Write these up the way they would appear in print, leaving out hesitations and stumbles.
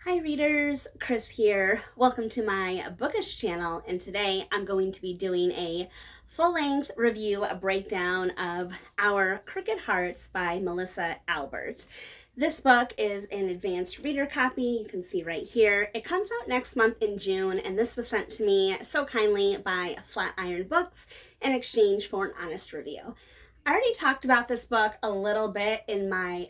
Hi readers, Chris here. Welcome to my bookish channel, and today I'm going to be doing a full-length review, a breakdown of Our Crooked Hearts by Melissa Albert. This book is an advanced reader copy, you can see right here. It comes out next month in June, and this was sent to me so kindly by Flatiron Books in exchange for an honest review. I already talked about this book a little bit in my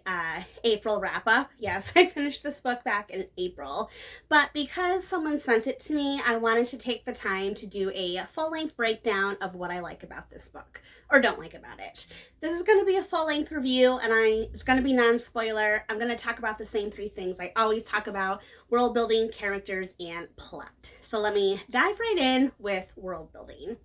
April wrap-up. Yes, I finished this book back in April, but because someone sent it to me, I wanted to take the time to do a full-length breakdown of what I like about this book, or don't like about it. This is going to be a full-length review, and it's going to be non-spoiler. I'm going to talk about the same three things I always talk about: world building, characters, and plot. So let me dive right in with world building.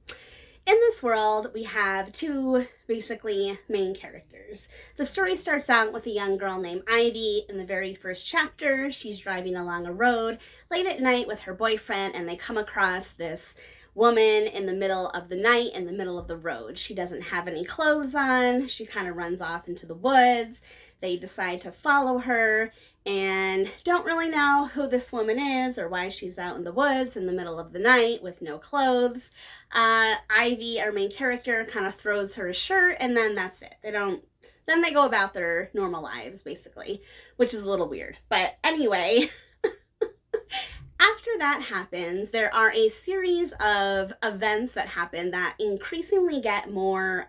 In this world, we have two basically main characters. The story starts out with a young girl named Ivy. In the very first chapter, she's driving along a road late at night with her boyfriend, and they come across this woman in the middle of the night in the middle of the road. She doesn't have any clothes on. She kind of runs off into the woods. They decide to follow her and don't really know who this woman is or why she's out in the woods in the middle of the night with no clothes. Ivy, our main character, kind of throws her a shirt, and then that's it. Then they go about their normal lives, basically, which is a little weird. But anyway, after that happens, there are a series of events that happen that increasingly get more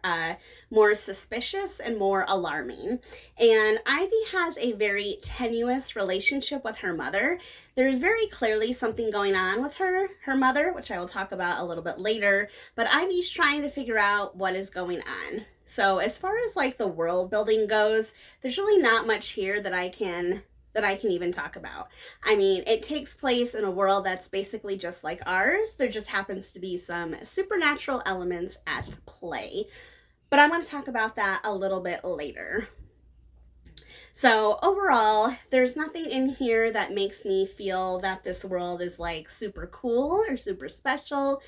suspicious and more alarming. And Ivy has a very tenuous relationship with her mother. There's very clearly something going on with her mother, which I will talk about a little bit later, but Ivy's trying to figure out what is going on. So as far as like the world building goes, there's really not much here that I can even talk about. I mean, it takes place in a world that's basically just like ours. There just happens to be some supernatural elements at play. But I want to talk about that a little bit later. So overall, there's nothing in here that makes me feel that this world is like super cool or super special.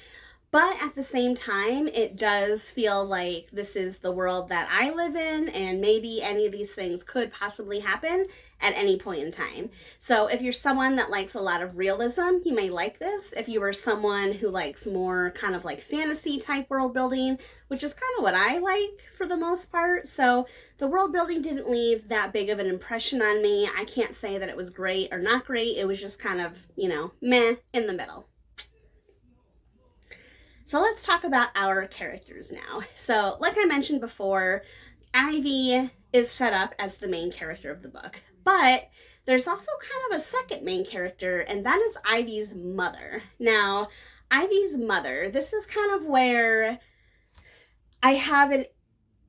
But at the same time, it does feel like this is the world that I live in, and maybe any of these things could possibly happen at any point in time. So if you're someone that likes a lot of realism, you may like this. If you are someone who likes more kind of like fantasy type world building, which is kind of what I like for the most part. So the world building didn't leave that big of an impression on me. I can't say that it was great or not great. It was just kind of, meh, in the middle. So let's talk about our characters now. So like I mentioned before, Ivy is set up as the main character of the book, but there's also kind of a second main character, and that is Ivy's mother. Now, Ivy's mother, this is kind of where I don't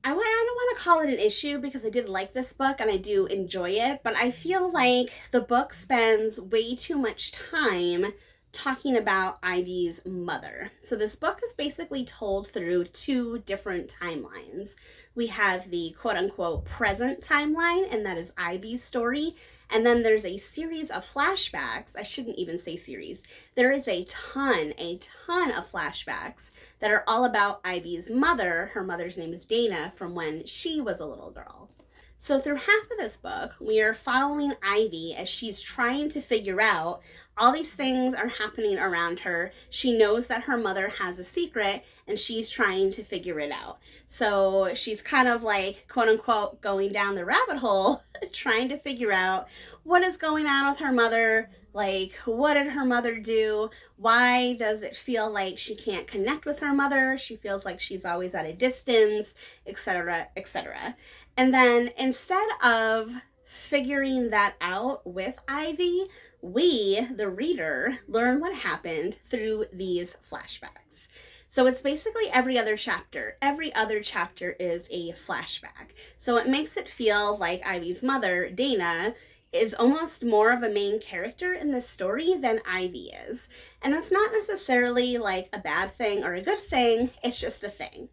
want to call it an issue because I did like this book and I do enjoy it, but I feel like the book spends way too much time talking about Ivy's mother. So this book is basically told through two different timelines. We have the quote-unquote present timeline, and that is Ivy's story. And then there's a series of flashbacks. I shouldn't even say series. There is a ton of flashbacks that are all about Ivy's mother. Her mother's name is Dana, from when she was a little girl. So through half of this book, we are following Ivy as she's trying to figure out all these things are happening around her. She knows that her mother has a secret, and she's trying to figure it out. So she's kind of like, quote unquote, going down the rabbit hole, trying to figure out what is going on with her mother. Like, what did her mother do? Why does it feel like she can't connect with her mother? She feels like she's always at a distance, etc., etc. And then instead of figuring that out with Ivy, we, the reader, learn what happened through these flashbacks. So it's basically every other chapter. Every other chapter is a flashback. So it makes it feel like Ivy's mother, Dana, is almost more of a main character in this story than Ivy is. And that's not necessarily like a bad thing or a good thing, it's just a thing.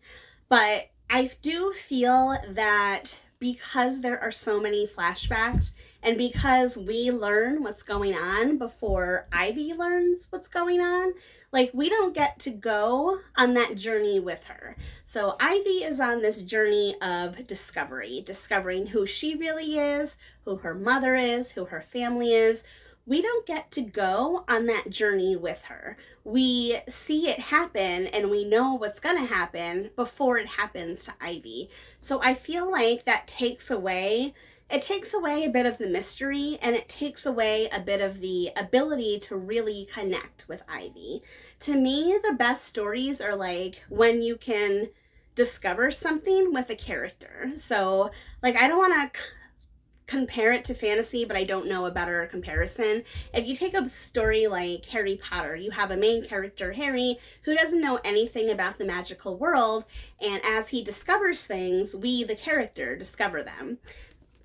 But I do feel that because there are so many flashbacks, and because we learn what's going on before Ivy learns what's going on, like, we don't get to go on that journey with her. So Ivy is on this journey of discovering who she really is, who her mother is, who her family is, we don't get to go on that journey with her. We see it happen and we know what's going to happen before it happens to Ivy. So I feel like that takes away a bit of the mystery, and it takes away a bit of the ability to really connect with Ivy. To me, the best stories are like when you can discover something with a character. So, like, I don't want to compare it to fantasy, but I don't know a better comparison. If you take a story like Harry Potter, you have a main character, Harry, who doesn't know anything about the magical world, and as he discovers things, we, the character, discover them.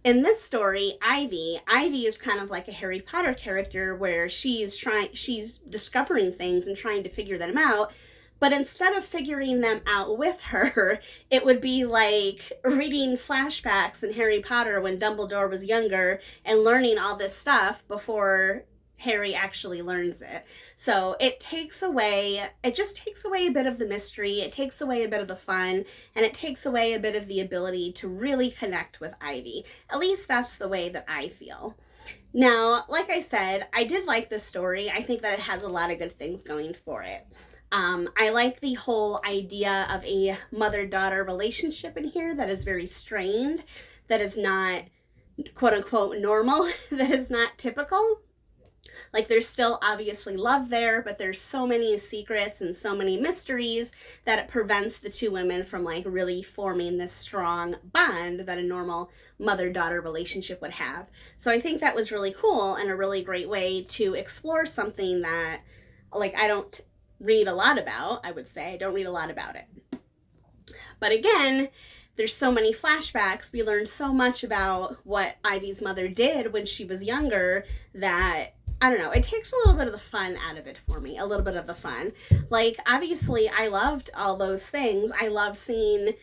In this story, Ivy is kind of like a Harry Potter character where she's discovering things and trying to figure them out. But instead of figuring them out with her, it would be like reading flashbacks in Harry Potter when Dumbledore was younger and learning all this stuff before Harry actually learns it. So it just takes away a bit of the mystery, it takes away a bit of the fun, and it takes away a bit of the ability to really connect with Ivy. At least that's the way that I feel. Now, like I said, I did like this story. I think that it has a lot of good things going for it. I like the whole idea of a mother-daughter relationship in here that is very strained, that is not quote-unquote normal, that is not typical. Like, there's still obviously love there, but there's so many secrets and so many mysteries that it prevents the two women from like really forming this strong bond that a normal mother-daughter relationship would have. So I think that was really cool and a really great way to explore something that, like, I don't read a lot about. I would say I don't read a lot about it. But again, there's so many flashbacks. We learned so much about what Ivy's mother did when she was younger that, I don't know, it takes a little bit of the fun out of it for me, a little bit of the fun. Like, obviously, I loved all those things. I love seeing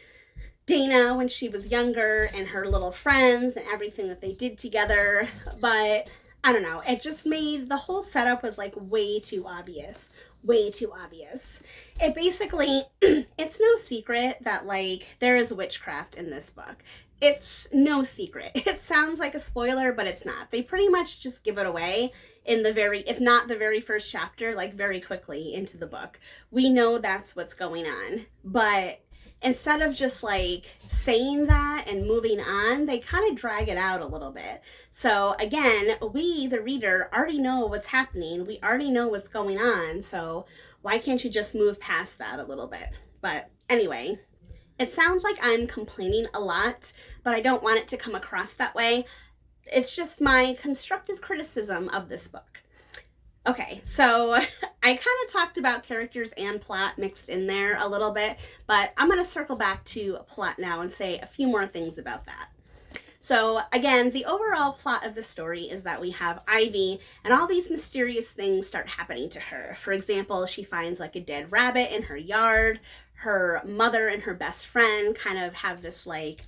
Dana when she was younger and her little friends and everything that they did together. But, I don't know, it just made, the whole setup was like way too obvious. Way too obvious. It basically, it's no secret that like there is witchcraft in this book. It's no secret. It sounds like a spoiler, but it's not. They pretty much just give it away in the very, if not the very first chapter, like very quickly into the book. We know that's what's going on, but instead of just like saying that and moving on, they kind of drag it out a little bit. So again, we, the reader, already know what's happening. We already know what's going on. So why can't you just move past that a little bit? But anyway, it sounds like I'm complaining a lot, but I don't want it to come across that way. It's just my constructive criticism of this book. Okay, so I kind of talked about characters and plot mixed in there a little bit, but I'm going to circle back to plot now and say a few more things about that. So again, the overall plot of the story is that we have Ivy and all these mysterious things start happening to her. For example, she finds like a dead rabbit in her yard. Her mother and her best friend kind of have this like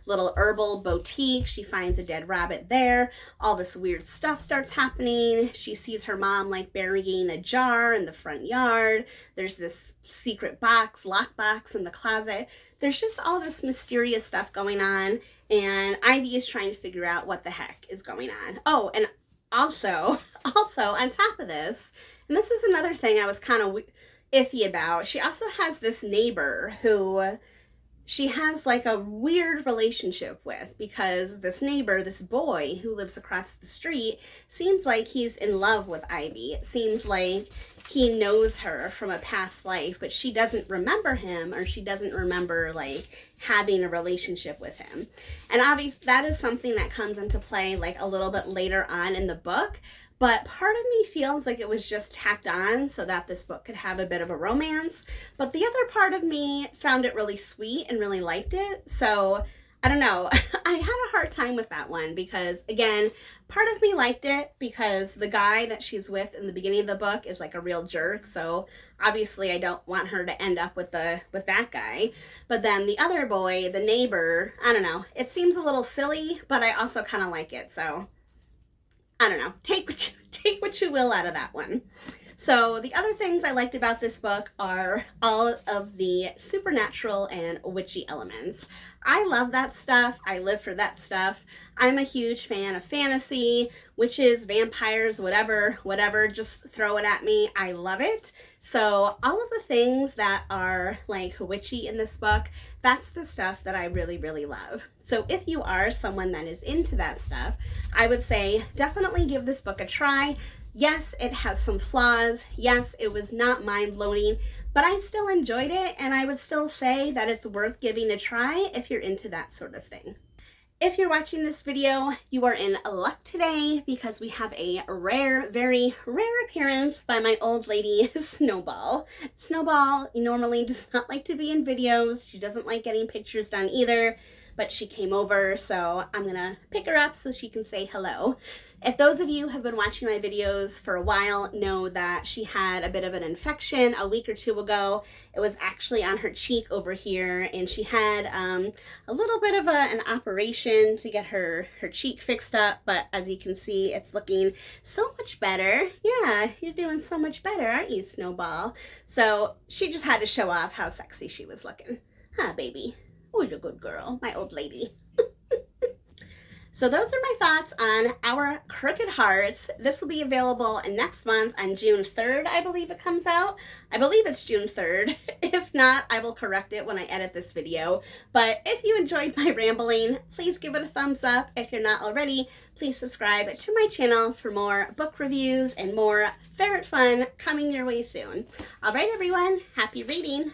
little herbal boutique. She finds a dead rabbit there. All this weird stuff starts happening. She sees her mom like burying a jar in the front yard. There's this secret box, lockbox in the closet. There's just all this mysterious stuff going on, and Ivy is trying to figure out what the heck is going on. Oh, and also on top of this, and this is another thing I was kind of iffy about, she also has this neighbor who she has like a weird relationship with, because this neighbor, this boy who lives across the street, seems like he's in love with Ivy. It seems like he knows her from a past life, but she doesn't remember him, or she doesn't remember like having a relationship with him. And obviously that is something that comes into play like a little bit later on in the book. But part of me feels like it was just tacked on so that this book could have a bit of a romance. But the other part of me found it really sweet and really liked it. So I don't know. I had a hard time with that one because, again, part of me liked it because the guy that she's with in the beginning of the book is like a real jerk. So obviously I don't want her to end up with that guy. But then the other boy, the neighbor, I don't know. It seems a little silly, but I also kind of like it. So I don't know. Take what you will out of that one. So the other things I liked about this book are all of the supernatural and witchy elements. I love that stuff. I live for that stuff. I'm a huge fan of fantasy, witches, vampires, whatever, just throw it at me. I love it. So all of the things that are like witchy in this book, that's the stuff that I really, really love. So if you are someone that is into that stuff, I would say definitely give this book a try. Yes, it has some flaws. Yes, it was not mind-blowing, but I still enjoyed it, and I would still say that it's worth giving a try if you're into that sort of thing. If you're watching this video, you are in luck today because we have a rare, very rare appearance by my old lady, Snowball. Snowball normally does not like to be in videos. She doesn't like getting pictures done either, but she came over, so I'm gonna pick her up so she can say hello. If those of you have been watching my videos for a while know that she had a bit of an infection a week or two ago. It was actually on her cheek over here, and she had a little bit of an operation to get her cheek fixed up, but as you can see, it's looking so much better. Yeah, you're doing so much better, aren't you, Snowball? So she just had to show off how sexy she was looking. Huh, baby? Oh, you're a good girl, my old lady. So those are my thoughts on Our Crooked Hearts. This will be available next month on June 3rd, I believe it comes out. I believe it's June 3rd. If not, I will correct it when I edit this video. But if you enjoyed my rambling, please give it a thumbs up. If you're not already, please subscribe to my channel for more book reviews and more ferret fun coming your way soon. All right, everyone, happy reading.